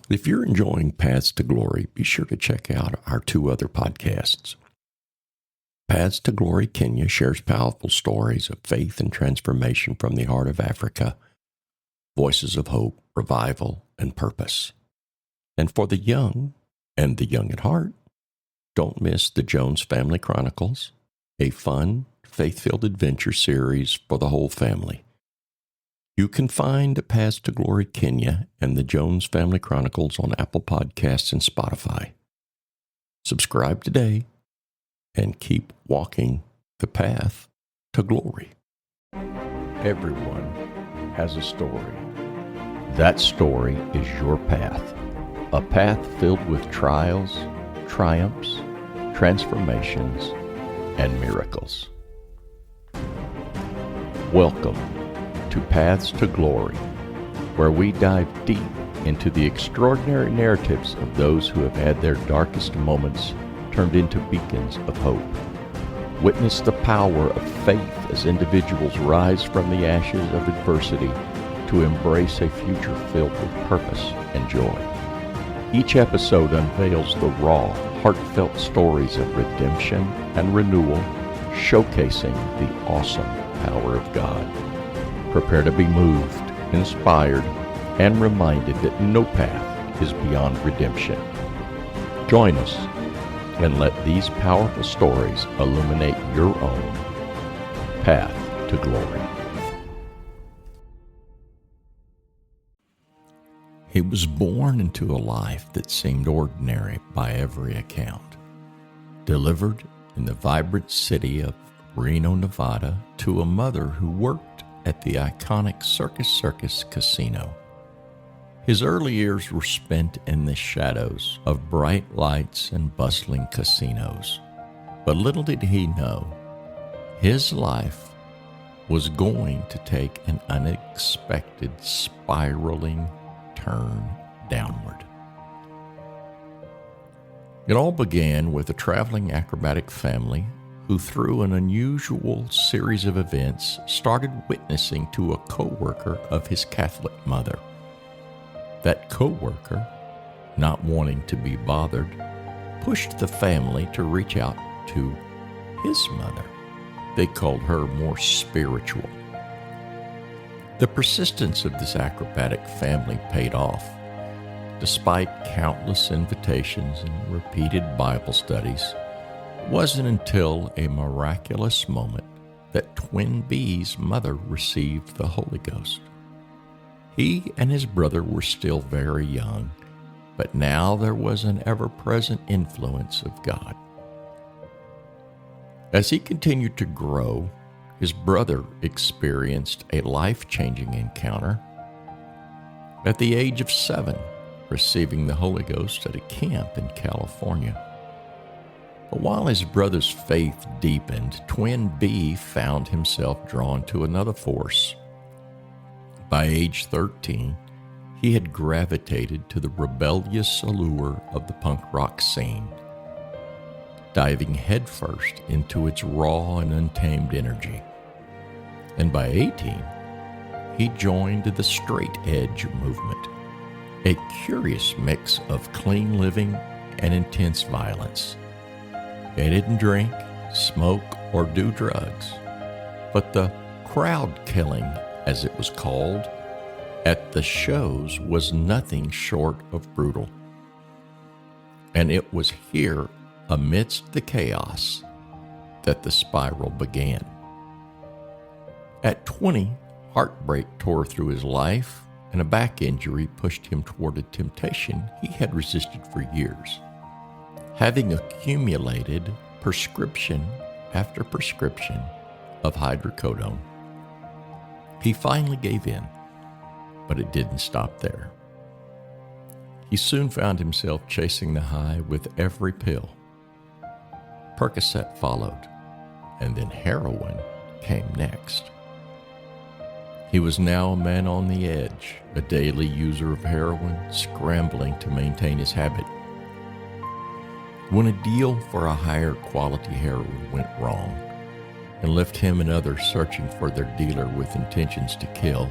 If you're enjoying Paths to Glory, be sure to check out our two other podcasts. Paths to Glory Kenya shares powerful stories of faith and transformation from the heart of Africa, voices of hope, revival, and purpose. And for the young and the young at heart, don't miss the Jones Family Chronicles, a fun, faith-filled adventure series for the whole family. You can find Paths to Glory Kenya and the Jones Family Chronicles on Apple Podcasts and Spotify. Subscribe today and keep walking the path to glory. Everyone has a story. That story is your path, a path filled with trials, triumphs, transformations, and miracles. Welcome to Paths to Glory, where we dive deep into the extraordinary narratives of those who have had their darkest moments turned into beacons of hope. Witness the power of faith as individuals rise from the ashes of adversity to embrace a future filled with purpose and joy. Each episode unveils the raw, heartfelt stories of redemption and renewal, showcasing the awesome power of God. Prepare to be moved, inspired, and reminded that no path is beyond redemption. Join us and let these powerful stories illuminate your own path to glory. He was born into a life that seemed ordinary by every account. Delivered in the vibrant city of Reno, Nevada, to a mother who worked at the iconic Circus Casino. His early years were spent in the shadows of bright lights and bustling casinos. But little did he know, his life was going to take an unexpected spiraling turn downward. It all began with a traveling acrobatic family who, through an unusual series of events, started witnessing to a co-worker of his Catholic mother. That co-worker, not wanting to be bothered, pushed the family to reach out to his mother. They called her more spiritual. The persistence of this acrobatic family paid off. Despite countless invitations and repeated Bible studies, it wasn't until a miraculous moment that Twin B's mother received the Holy Ghost. He and his brother were still very young, but now there was an ever-present influence of God. As he continued to grow, his brother experienced a life-changing encounter. At the age of 7, receiving the Holy Ghost at a camp in California. But while his brother's faith deepened, Twin B found himself drawn to another force. By age 13, he had gravitated to the rebellious allure of the punk rock scene, diving headfirst into its raw and untamed energy. And by 18, he joined the straight edge movement, a curious mix of clean living and intense violence. They didn't drink, smoke, or do drugs, but the crowd killing, as it was called, at the shows was nothing short of brutal. And it was here, amidst the chaos, that the spiral began. At 20, heartbreak tore through his life, and a back injury pushed him toward a temptation he had resisted for years. Having accumulated prescription after prescription of hydrocodone, he finally gave in, but it didn't stop there. He soon found himself chasing the high with every pill. Percocet followed, and then heroin came next. He was now a man on the edge, a daily user of heroin, scrambling to maintain his habit. When a deal for a higher quality heroin went wrong and left him and others searching for their dealer with intentions to kill,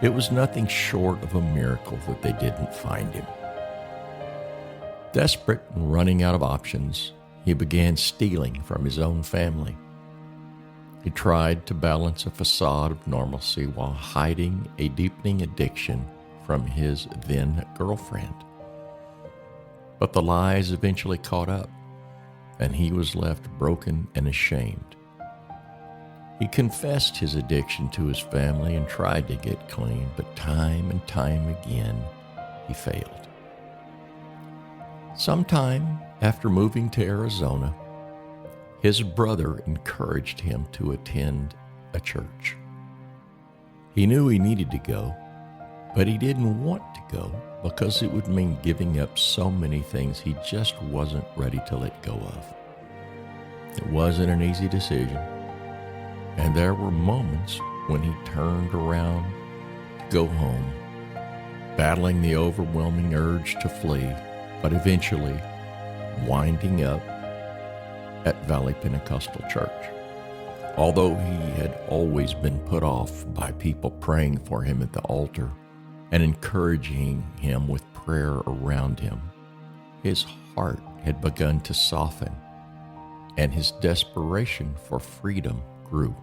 It was nothing short of a miracle that they didn't find him. Desperate and running out of options, he began stealing from his own family. He tried to balance a facade of normalcy while hiding a deepening addiction from his then girlfriend. But the lies eventually caught up, and he was left broken and ashamed. He confessed his addiction to his family and tried to get clean, but time and time again, he failed. Sometime after moving to Arizona, his brother encouraged him to attend a church. He knew he needed to go, but he didn't want to go because it would mean giving up so many things he just wasn't ready to let go of. It wasn't an easy decision, and there were moments when he turned around to go home, battling the overwhelming urge to flee, but eventually winding up at Valley Pentecostal Church. Although he had always been put off by people praying for him at the altar and encouraging him with prayer around him, his heart had begun to soften, and his desperation for freedom grew.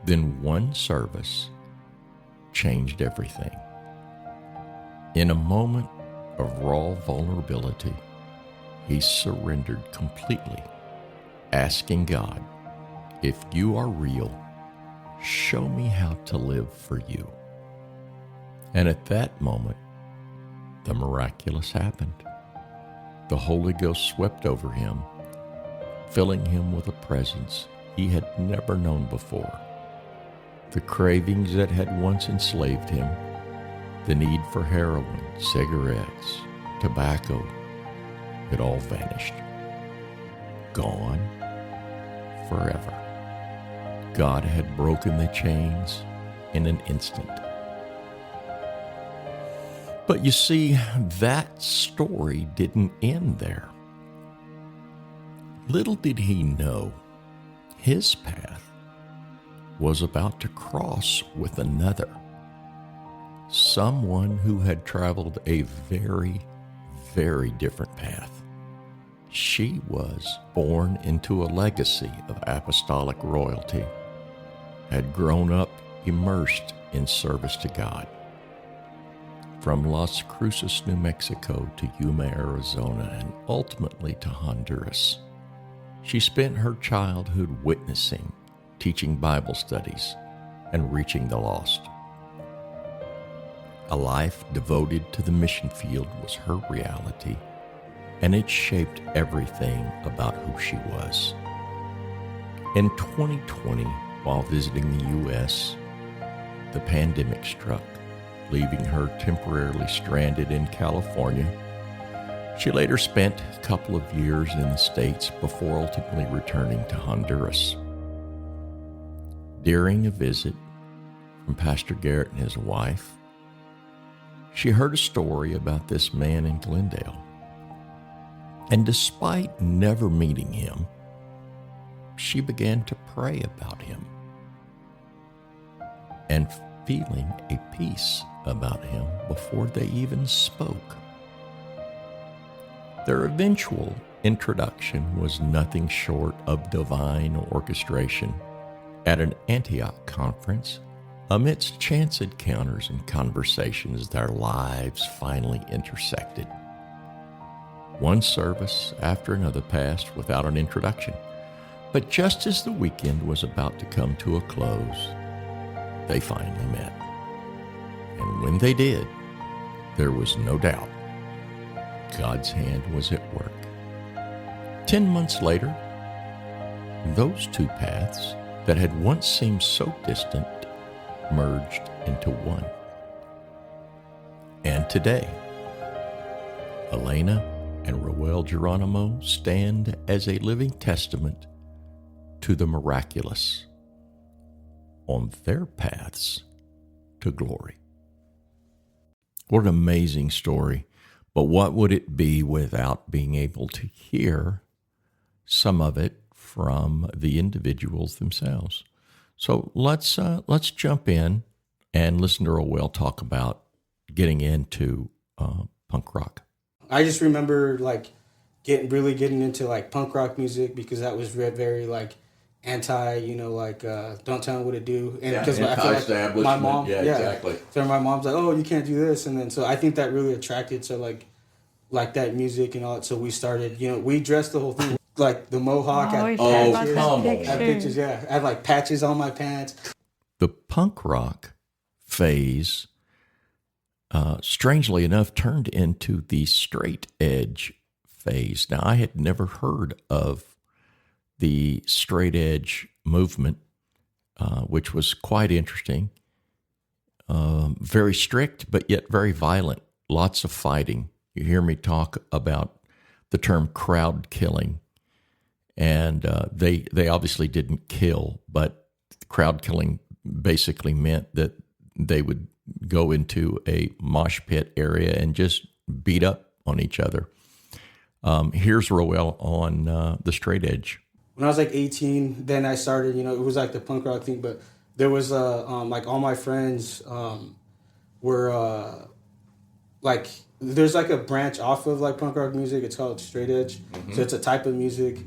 Then one service changed everything. In a moment of raw vulnerability, he surrendered completely, asking God, "If you are real, show me how to live for you." And at that moment, the miraculous happened. The Holy Ghost swept over him, filling him with a presence he had never known before. The cravings that had once enslaved him, the need for heroin, cigarettes, tobacco, it all vanished. Gone forever. God had broken the chains in an instant. But you see, that story didn't end there. Little did he know, his path was about to cross with another. Someone who had traveled a very, very different path. She was born into a legacy of apostolic royalty, had grown up immersed in service to God. From Las Cruces, New Mexico to Yuma, Arizona, and ultimately to Honduras, she spent her childhood witnessing, teaching Bible studies, and reaching the lost. A life devoted to the mission field was her reality, and it shaped everything about who she was. In 2020, while visiting the U.S., the pandemic struck, leaving her temporarily stranded in California. She later spent a couple of years in the States before ultimately returning to Honduras. During a visit from Pastor Garrett and his wife, she heard a story about this man in Glendale. And despite never meeting him, she began to pray about him and feeling a peace about him before they even spoke. Their eventual introduction was nothing short of divine orchestration at an Antioch conference. Amidst chance encounters and conversations, their lives finally intersected. One service after another passed without an introduction, but just as the weekend was about to come to a close, they finally met. And when they did, there was no doubt God's hand was at work. 10 months later, those two paths that had once seemed so distant merged into one. And today, Elena and Roel Geronimo stand as a living testament to the miraculous on their paths to glory. What an amazing story. But what would it be without being able to hear some of it from the individuals themselves? So let's jump in and listen to Rowell talk about getting into punk rock. I just remember like getting into like punk rock music because that was very like anti, like don't tell them what to do, and because I feel like my mom, exactly. So my mom's like, oh, you can't do this, and then so I think that really attracted to like that music and all that. So we started, we dressed the whole thing like the mohawk. Had pictures, yeah. I had like patches on my pants. The punk rock phase, strangely enough, turned into the straight edge phase. Now, I had never heard of the straight edge movement, which was quite interesting. Very strict, but yet very violent. Lots of fighting. You hear me talk about the term crowd killing, and they obviously didn't kill, but crowd killing basically meant that they would go into a mosh pit area and just beat up on each other. Here's Rowell on the straight edge. When I was like 18, then I started, it was like the punk rock thing, but there was like all my friends were like, there's like a branch off of like punk rock music. It's called straight edge. Mm-hmm. So it's a type of music.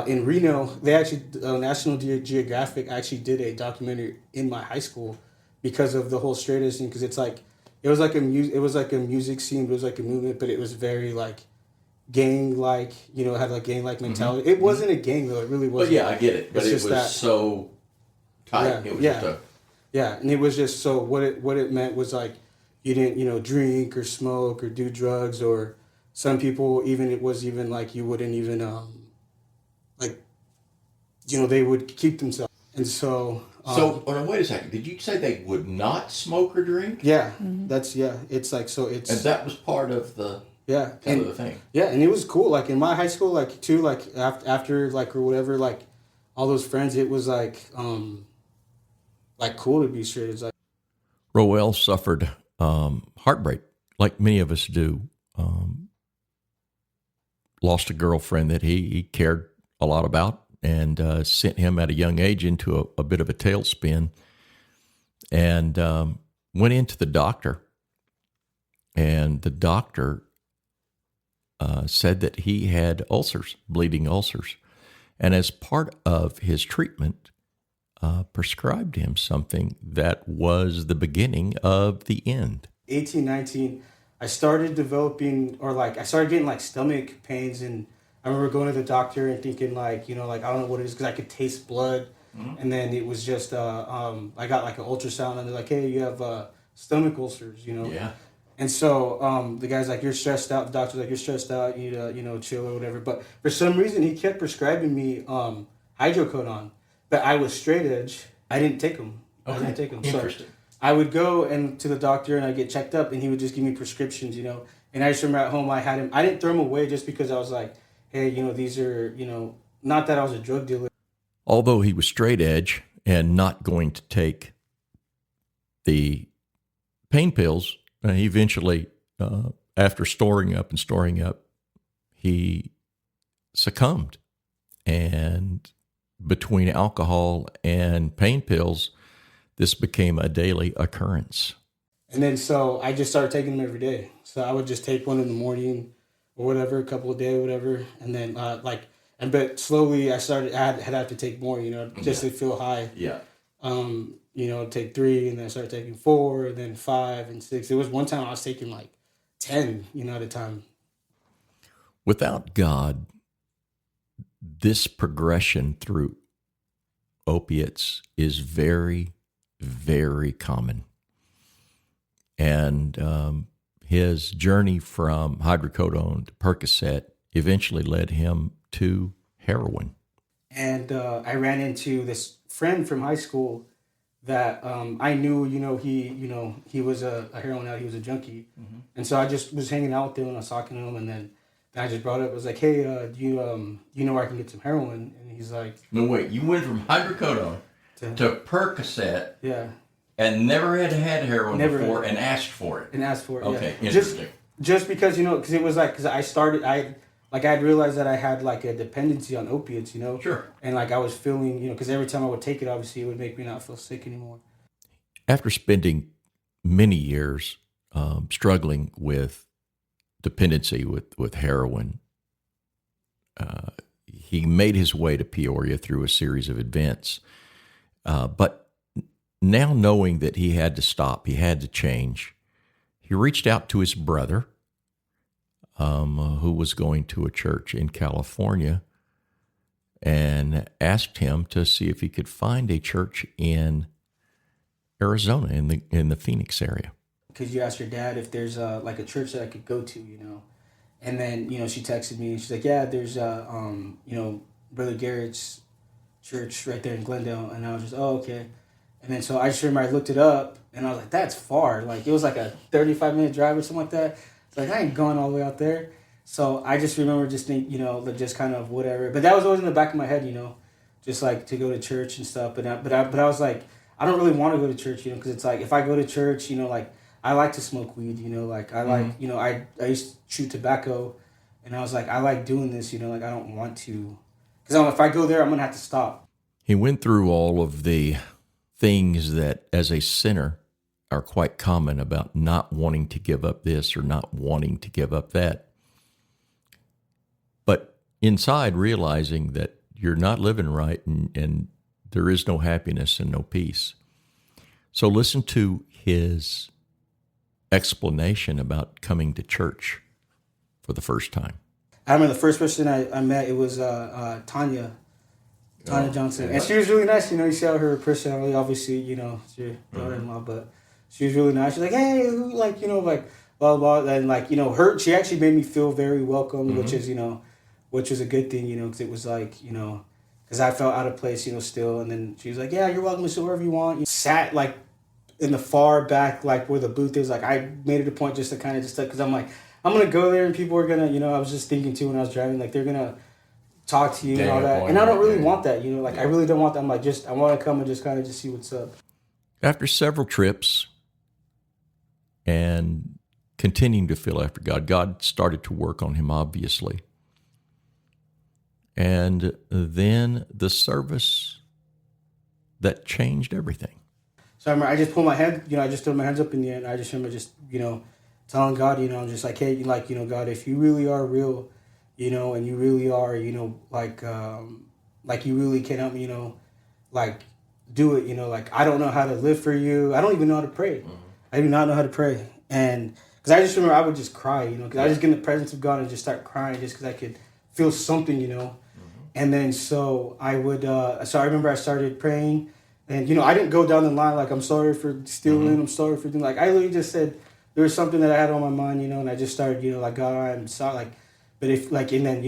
In Reno, they actually, National Geographic actually did a documentary in my high school because of the whole straight edge thing. Because it's like, it was like a music scene, but it was like a movement, but it was very like gang-like, had like gang-like mentality. Mm-hmm. It wasn't a gang though, it really wasn't. But yeah, I get it. But it was so tight. Yeah, it was and it was just so what it meant was like you didn't drink or smoke or do drugs, or some people it was even like you wouldn't even like they would keep themselves. And so wait a second, did you say they would not smoke or drink? Yeah. Mm-hmm. It's like, so it's, and that was part of the of the thing. Yeah, and it was cool. Like in my high school, like too, like after like or whatever, like all those friends, it was like cool to be straight. It's like Rowell suffered heartbreak, like many of us do. Lost a girlfriend that he cared a lot about, and sent him at a young age into a bit of a tailspin, and went into the doctor, and the doctor said that he had ulcers, bleeding ulcers, and as part of his treatment, prescribed him something that was the beginning of the end. 18, 19, I started developing, I started getting like stomach pains, and I remember going to the doctor and thinking like, I don't know what it is, because I could taste blood. Mm-hmm. And then it was just, I got like an ultrasound, and they're like, hey, you have stomach ulcers, Yeah. And so the guy's like, you're stressed out. The doctor's like, you're stressed out. You need to, chill or whatever. But for some reason, he kept prescribing me hydrocodone. But I was straight edge. I didn't take them. Okay. I didn't take them. Interesting. So I would go to the doctor and I'd get checked up, and he would just give me prescriptions, And I just remember at home I had him. I didn't throw them away just because I was like, hey, these are, not that I was a drug dealer. Although he was straight edge and not going to take the pain pills, he eventually, after storing up, he succumbed. And between alcohol and pain pills, this became a daily occurrence. And then so I just started taking them every day. So I would just take one in the morning or whatever, a couple of days, whatever. And then but slowly I had to take more, just to feel high. Yeah. Take 3, and then I started taking 4, and then 5 and 6. There was one time I was taking like 10, at a time. Without God, this progression through opiates is very, very common. And his journey from hydrocodone to Percocet eventually led him to heroin. And I ran into this friend from high school that I knew, he was a heroin addict, he was a junkie. Mm-hmm. And so I just was hanging out with him and I was talking to him, and then I just brought it up. I was like, hey, do you know where I can get some heroin? And he's like... No, wait, you went from hydrocodone to Percocet. Yeah. And never had heroin before and asked for it. Okay, yeah. Interesting. Just because, because it was like, because I'd realized that I had like a dependency on opiates, Sure. And like I was feeling, because every time I would take it, obviously it would make me not feel sick anymore. After spending many years struggling with dependency with heroin, he made his way to Peoria through a series of events. But now knowing that he had to stop, he had to change, he reached out to his brother, who was going to a church in California, and asked him to see if he could find a church in Arizona, in the Phoenix area. Could you ask your dad if there's like a church that I could go to, And then, she texted me and she's like, yeah, there's, Brother Garrett's church right there in Glendale. And I was just, oh, okay. And then so I just remember I looked it up and I was like, that's far. Like, it was like a 35-minute drive or something like that. It's like, I ain't going all the way out there. So I just remember just just kind of whatever. But that was always in the back of my head, just like to go to church and stuff. But I was like, I don't really want to go to church, because it's like if I go to church, like I like to smoke weed, like I like, I used to chew tobacco, and I was like, I like doing this, like I don't want to, because if I go there, I'm gonna have to stop. He went through all of the things that, as a sinner, are quite common about not wanting to give up this or not wanting to give up that. But inside, realizing that you're not living right and there is no happiness and no peace. So listen to his explanation about coming to church for the first time. I remember the first person I met, it was Tanya Johnson. And she was really nice, you see how her personality, obviously, it's your daughter-in-law, but she was really nice. She's like, hey, blah, blah, and she actually made me feel very welcome, which was a good thing, because it was like, because I felt out of place, still. And then she was like, yeah, you're welcome to sit wherever you want. Sat, in the far back, where the booth is. I made it a point just to kind of because I'm like, I'm going to go there and people are going to, I was just thinking, too, when I was driving, they're going to talk to you and all that. And I don't really want that, I really don't want that. I'm like, I want to come and just kind of just see what's up. After several trips and continuing to feel after God, God started to work on him, obviously. And then the service that changed everything. So I remember I just pulled my hand, I just threw my hands up in the air, and I just remember just, telling God, I'm just like, hey, God, if you really are real, and you really are, you really can help me, do it, I don't know how to live for you. I don't even know how to pray. Mm-hmm. I do not know how to pray. And because I just remember I would just cry, because I just get in the presence of God and just start crying just because I could feel something, Mm-hmm. And then so I would, I remember I started praying, and, I didn't go down the line I'm sorry for stealing, mm-hmm. I'm sorry for doing, I literally just said there was something that I had on my mind, and I just started, God, I'm sorry, but if, and then,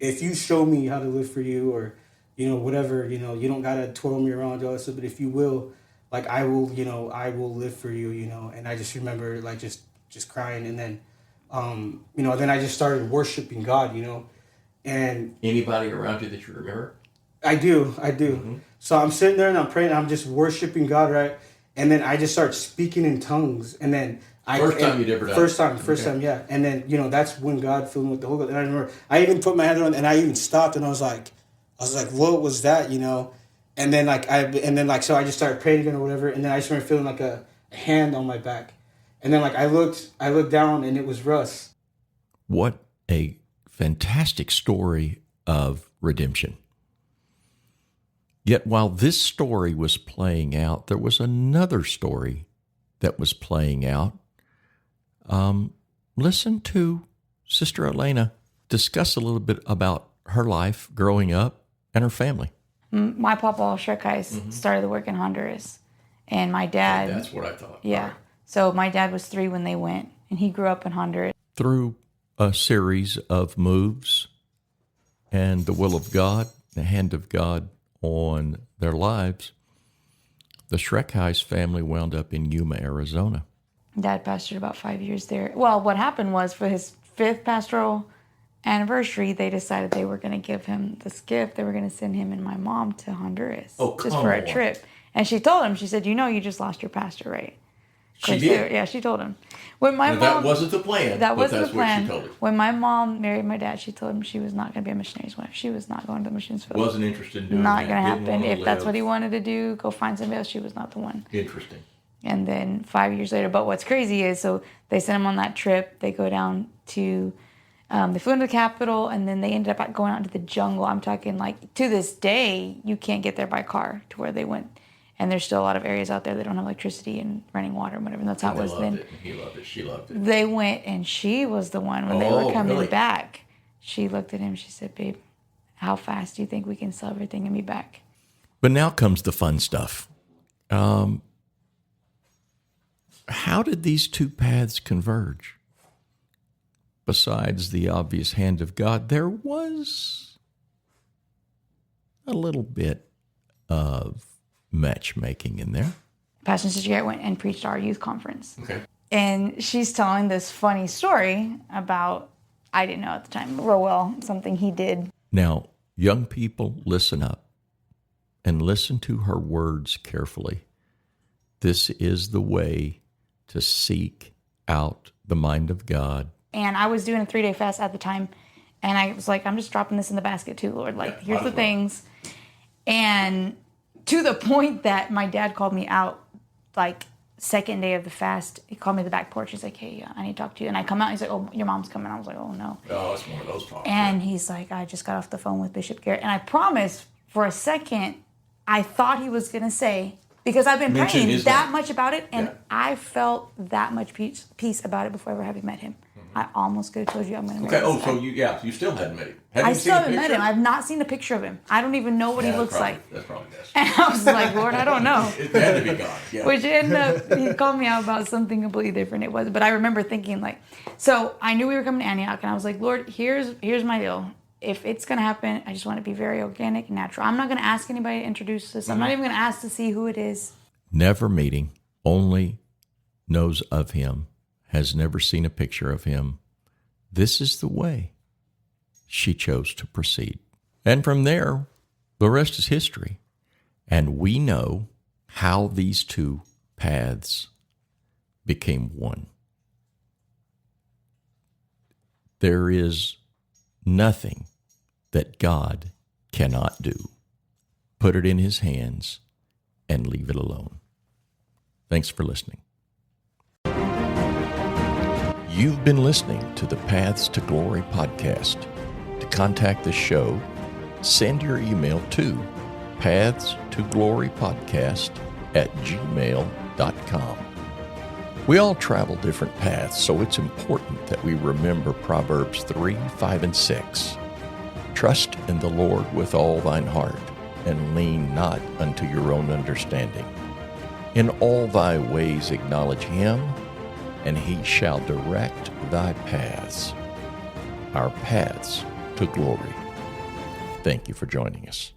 if you show me how to live for you, or, whatever, you don't gotta twirl me around, all that stuff, but if you will, I will live for you, and I just remember, just crying, and then, then I just started worshiping God, And anybody around you that you remember? I do. Mm-hmm. So I'm sitting there and I'm praying. And I'm just worshiping God, right? And then I just start speaking in tongues. And then First time you'd ever done it? First time, yeah. And then that's when God filled me with the Holy Ghost. And I remember I even put my hand on, and I even stopped, and I was like, what was that? And then so I just started praying again or whatever. And then I just remember feeling a hand on my back. And then I looked down, and it was Russ. What a fantastic story of redemption. Yet while this story was playing out, there was another story that was playing out. Listen to Sister Elena discuss a little bit about her life growing up and her family. My papa, Shrek Eyes, started the work in Honduras. And my dad... That's what I thought. Yeah. Right. So my dad was 3 when they went, and he grew up in Honduras. Through a series of moves and the will of God, the hand of God on their lives, the Shrekheis family wound up in Yuma, Arizona. Dad pastored about 5 years there. Well, what happened was for his 5th pastoral anniversary, they decided they were going to give him this gift. They were going to send him and my mom to Honduras just for a trip. And she told him, she said, you just lost your pastor, right? She did? Yeah, she told him. When my Now, mom, that wasn't the plan. that but wasn't that's the plan. What she told him. When my mom married my dad, she told him she was not going to be a missionary's wife. She was not going to the missions field. Wasn't interested in doing Not that. going to Didn't happen. wanna If that's live. what he wanted to do, go find somebody else. She was not the one. Interesting. And then 5 years later, but what's crazy is, so they sent him on that trip. They go down to, they flew into the capital, and then they ended up going out into the jungle. I'm talking like, to this day, you can't get there by car to where they went. And there's still a lot of areas out there that don't have electricity and running water and whatever. And that's how it was then. He loved it. She loved it. They went, and she was the one when they were coming really? back. She looked at him. She said, "Babe, how fast do you think we can sell everything and be back?" But now comes the fun stuff. How did these two paths converge? Besides the obvious hand of God, there was a little bit of matchmaking in there. Pastor and Sister Garrett went and preached our youth conference. Okay. And she's telling this funny story about, I didn't know at the time, real well, something he did. Now, young people, listen up and listen to her words carefully. This is the way to seek out the mind of God. And I was doing a 3-day fast at the time. And I was like, I'm just dropping this in the basket too, Lord. Like, here's the things. And to the point that my dad called me out, like, second day of the fast. He called me to the back porch. He's like, "Hey, I need to talk to you." And I come out. He's like, "Oh, your mom's coming." I was like, "Oh, no." Oh, it's one of those talks. And he's like, "I just got off the phone with Bishop Garrett." And I promise, for a second, I thought he was going to say, because I've been praying that much about it, and I felt that much peace about it before I ever having met him. I almost could have told you I'm going to marry this guy. You still hadn't met him. I still haven't met him. I've not seen a picture of him. I don't even know what he looks like. That's probably best. And I was like, "Lord, I don't know." It had to be God. Yeah. Which ended up, he called me out about something completely different. It was, but I remember thinking, like, so I knew we were coming to Antioch, and I was like, "Lord, here's my deal. If it's going to happen, I just want to be very organic and natural. I'm not going to ask anybody to introduce this. I'm not even going to ask to see who it is." Never meeting, only knows of him, has never seen a picture of him. This is the way she chose to proceed. And from there, the rest is history. And we know how these two paths became one. There is nothing that God cannot do. Put it in his hands and leave it alone. Thanks for listening. You've been listening to the Paths to Glory podcast. To contact the show, send your email to pathstoglorypodcast@gmail.com. We all travel different paths, so it's important that we remember Proverbs 3, 5, and 6. Trust in the Lord with all thine heart, and lean not unto your own understanding. In all thy ways acknowledge him, and he shall direct thy paths. Our paths to glory. Thank you for joining us.